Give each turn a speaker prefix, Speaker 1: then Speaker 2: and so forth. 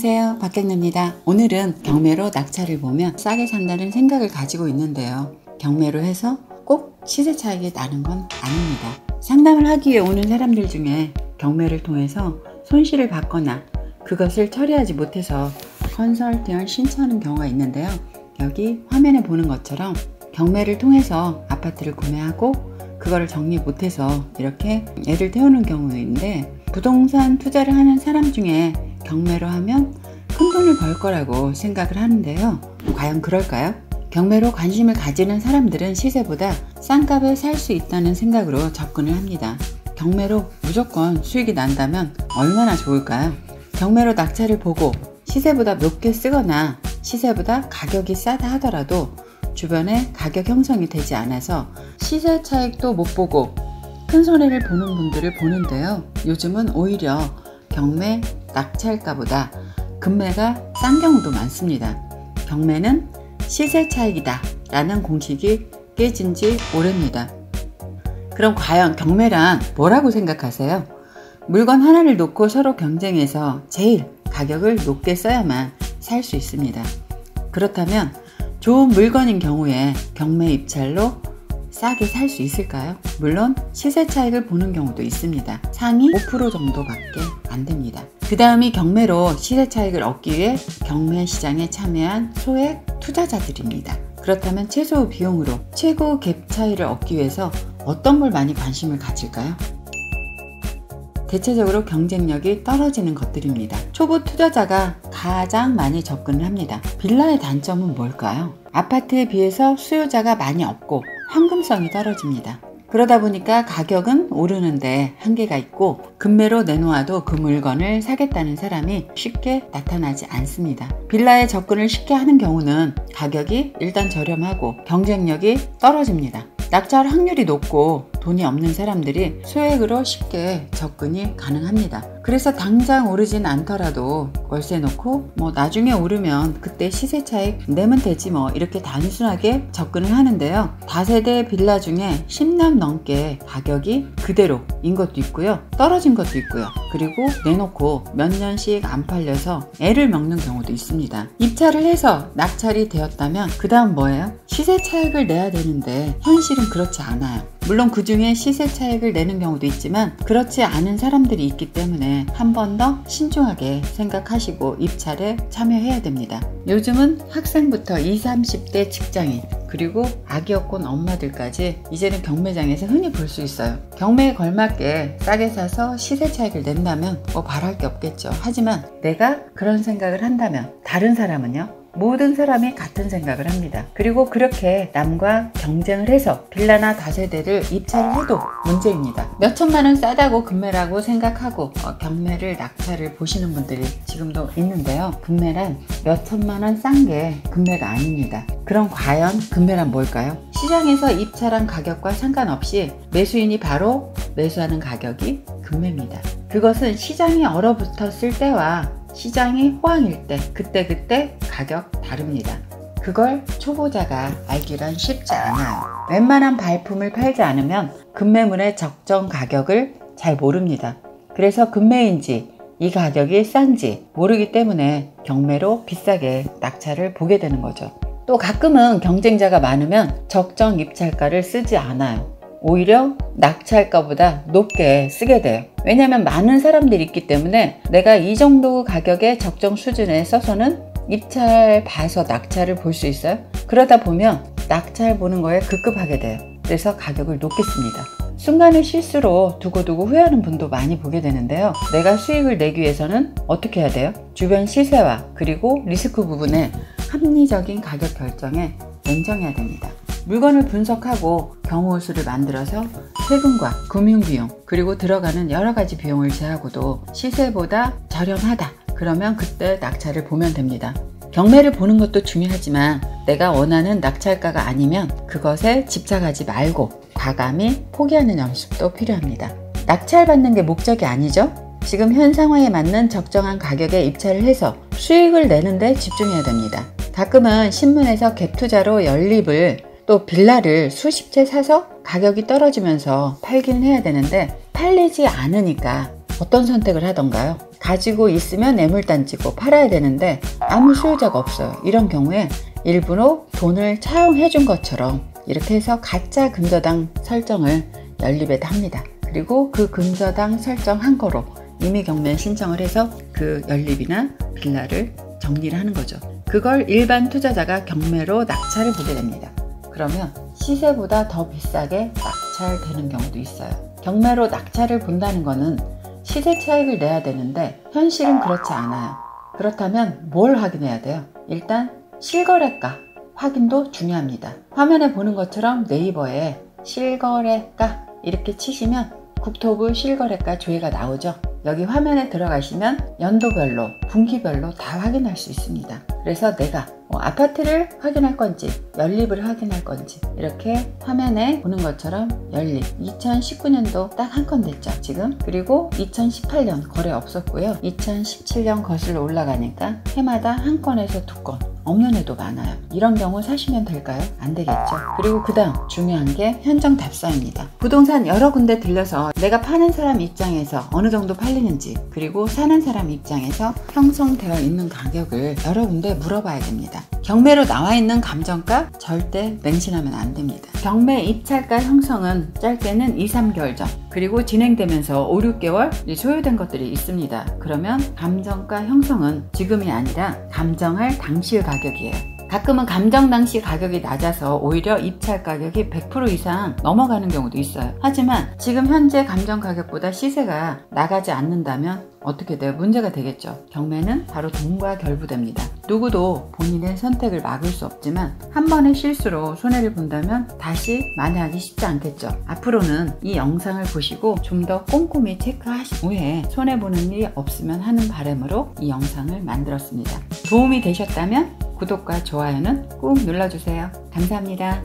Speaker 1: 안녕하세요, 박경래입니다. 오늘은 경매로 낙찰을 보면 싸게 산다는 생각을 가지고 있는데요, 경매로 해서 꼭 시세 차익이 나는 건 아닙니다. 상담을 하기 위해 오는 사람들 중에 경매를 통해서 손실을 받거나 그것을 처리하지 못해서 컨설팅을 신청하는 경우가 있는데요, 여기 화면에 보는 것처럼 경매를 통해서 아파트를 구매하고 그거를 정리 못해서 이렇게 애를 태우는 경우인데, 부동산 투자를 하는 사람 중에 경매로 하면 큰 돈을 벌 거라고 생각을 하는데요, 과연 그럴까요? 경매로 관심을 가지는 사람들은 시세보다 싼 값에 살 수 있다는 생각으로 접근을 합니다. 경매로 무조건 수익이 난다면 얼마나 좋을까요? 경매로 낙찰을 보고 시세보다 높게 쓰거나 시세보다 가격이 싸다 하더라도 주변에 가격 형성이 되지 않아서 시세 차익도 못 보고 큰 손해를 보는 분들을 보는데요, 요즘은 오히려 경매 낙찰가보다 금매가 싼 경우도 많습니다. 경매는 시세 차익이다 라는 공식이 깨진 지 오래입니다. 그럼 과연 경매란 뭐라고 생각하세요? 물건 하나를 놓고 서로 경쟁해서 제일 가격을 높게 써야만 살 수 있습니다. 그렇다면 좋은 물건인 경우에 경매 입찰로 싸게 살 수 있을까요? 물론 시세 차익을 보는 경우도 있습니다. 상위 5% 정도밖에 안 됩니다. 그 다음이 경매로 시세 차익을 얻기 위해 경매 시장에 참여한 소액 투자자들입니다. 그렇다면 최소 비용으로 최고 갭 차이를 얻기 위해서 어떤 걸 많이 관심을 가질까요? 대체적으로 경쟁력이 떨어지는 것들입니다. 초보 투자자가 가장 많이 접근을 합니다. 빌라의 단점은 뭘까요? 아파트에 비해서 수요자가 많이 없고 황금성이 떨어집니다. 그러다 보니까 가격은 오르는데 한계가 있고, 금매로 내놓아도 그 물건을 사겠다는 사람이 쉽게 나타나지 않습니다. 빌라에 접근을 쉽게 하는 경우는 가격이 일단 저렴하고 경쟁력이 떨어집니다. 낙찰 확률이 높고 돈이 없는 사람들이 소액으로 쉽게 접근이 가능합니다. 그래서 당장 오르진 않더라도 월세 놓고 나중에 오르면 그때 시세 차익 내면 되지 이렇게 단순하게 접근을 하는데요, 다세대 빌라 중에 10년 넘게 가격이 그대로인 것도 있고요, 떨어진 것도 있고요, 그리고 내놓고 몇 년씩 안 팔려서 애를 먹는 경우도 있습니다. 입찰을 해서 낙찰이 되었다면 그 다음 뭐예요? 시세 차익을 내야 되는데 현실은 그렇지 않아요. 물론 그 중에 시세 차익을 내는 경우도 있지만 그렇지 않은 사람들이 있기 때문에 한 번 더 신중하게 생각하시고 입찰에 참여해야 됩니다. 요즘은 학생부터 20, 30대 직장인, 그리고 아기 없곤 엄마들까지 이제는 경매장에서 흔히 볼 수 있어요. 경매에 걸맞게 싸게 사서 시세 차익을 낸다면 바랄 게 없겠죠. 하지만 내가 그런 생각을 한다면 다른 사람은요? 모든 사람이 같은 생각을 합니다. 그리고 그렇게 남과 경쟁을 해서 빌라나 다세대를 입찰을 해도 문제입니다. 몇 천만 원 싸다고 금매라고 생각하고 경매를 낙찰을 보시는 분들이 지금도 있는데요, 금매란 몇 천만 원 싼 게 금매가 아닙니다. 그럼 과연 금매란 뭘까요? 시장에서 입찰한 가격과 상관없이 매수인이 바로 매수하는 가격이 금매입니다. 그것은 시장이 얼어붙었을 때와 시장이 호황일 때 그때 가격 다릅니다. 그걸 초보자가 알기란 쉽지 않아요. 웬만한 발품을 팔지 않으면 금매물의 적정 가격을 잘 모릅니다. 그래서 금매인지 이 가격이 싼지 모르기 때문에 경매로 비싸게 낙찰을 보게 되는 거죠. 또 가끔은 경쟁자가 많으면 적정 입찰가를 쓰지 않아요. 오히려 낙찰가보다 높게 쓰게 돼요. 왜냐하면 많은 사람들이 있기 때문에 내가 이 정도 가격의 적정 수준에 써서는 입찰 봐서 낙찰을 볼 수 있어요. 그러다 보면 낙찰 보는 거에 급급하게 돼요. 그래서 가격을 높게 씁니다. 순간의 실수로 두고두고 후회하는 분도 많이 보게 되는데요, 내가 수익을 내기 위해서는 어떻게 해야 돼요? 주변 시세와 그리고 리스크 부분에 합리적인 가격 결정에 냉정해야 됩니다. 물건을 분석하고 경우수를 만들어서 세금과 금융비용 그리고 들어가는 여러가지 비용을 제하고도 시세보다 저렴하다 그러면 그때 낙찰을 보면 됩니다. 경매를 보는 것도 중요하지만 내가 원하는 낙찰가가 아니면 그것에 집착하지 말고 과감히 포기하는 연습도 필요합니다. 낙찰받는 게 목적이 아니죠? 지금 현 상황에 맞는 적정한 가격에 입찰을 해서 수익을 내는 데 집중해야 됩니다. 가끔은 신문에서 갭투자로 연립을 또 빌라를 수십 채 사서 가격이 떨어지면서 팔기는 해야 되는데 팔리지 않으니까 어떤 선택을 하던가요? 가지고 있으면 애물단지고 팔아야 되는데 아무 수요자가 없어요. 이런 경우에 일부러 돈을 차용해 준 것처럼 이렇게 해서 가짜 근저당 설정을 연립에다 합니다. 그리고 그 근저당 설정한 거로 임의 경매 신청을 해서 그 연립이나 빌라를 정리를 하는 거죠. 그걸 일반 투자자가 경매로 낙찰을 보게 됩니다. 그러면 시세보다 더 비싸게 낙찰되는 경우도 있어요. 경매로 낙찰을 본다는 거는 시세 차익을 내야 되는데 현실은 그렇지 않아요. 그렇다면 뭘 확인해야 돼요? 일단 실거래가 확인도 중요합니다. 화면에 보는 것처럼 네이버에 실거래가 이렇게 치시면 국토부 실거래가 조회가 나오죠. 여기 화면에 들어가시면 연도별로, 분기별로 다 확인할 수 있습니다. 그래서 내가 아파트를 확인할 건지 연립을 확인할 건지 이렇게 화면에 보는 것처럼 연립 2019년도 딱 한 건 됐죠 지금. 그리고 2018년 거래 없었고요. 2017년 거슬러 올라가니까 해마다 한 건에서 두 건, 없는 애도 많아요. 이런 경우 사시면 될까요? 안 되겠죠. 그리고 그 다음 중요한 게 현장 답사입니다. 부동산 여러 군데 들려서 내가 파는 사람 입장에서 어느 정도 팔리는지, 그리고 사는 사람 입장에서 형성되어 있는 가격을 여러 군데 물어봐야 됩니다. 경매로 나와 있는 감정가 절대 맹신하면 안 됩니다. 경매 입찰가 형성은 짧게는 2-3개월 전, 그리고 진행되면서 5-6개월 소요된 것들이 있습니다. 그러면 감정가 형성은 지금이 아니라 감정할 당시의 가격이에요. 가끔은 감정 당시 가격이 낮아서 오히려 입찰 가격이 100% 이상 넘어가는 경우도 있어요. 하지만 지금 현재 감정 가격보다 시세가 나가지 않는다면 어떻게 돼요? 문제가 되겠죠. 경매는 바로 돈과 결부됩니다. 누구도 본인의 선택을 막을 수 없지만 한 번의 실수로 손해를 본다면 다시 만회하기 쉽지 않겠죠. 앞으로는 이 영상을 보시고 좀 더 꼼꼼히 체크하신 후에 손해보는 일이 없으면 하는 바람으로 이 영상을 만들었습니다. 도움이 되셨다면 구독과 좋아요는 꾹 눌러주세요. 감사합니다.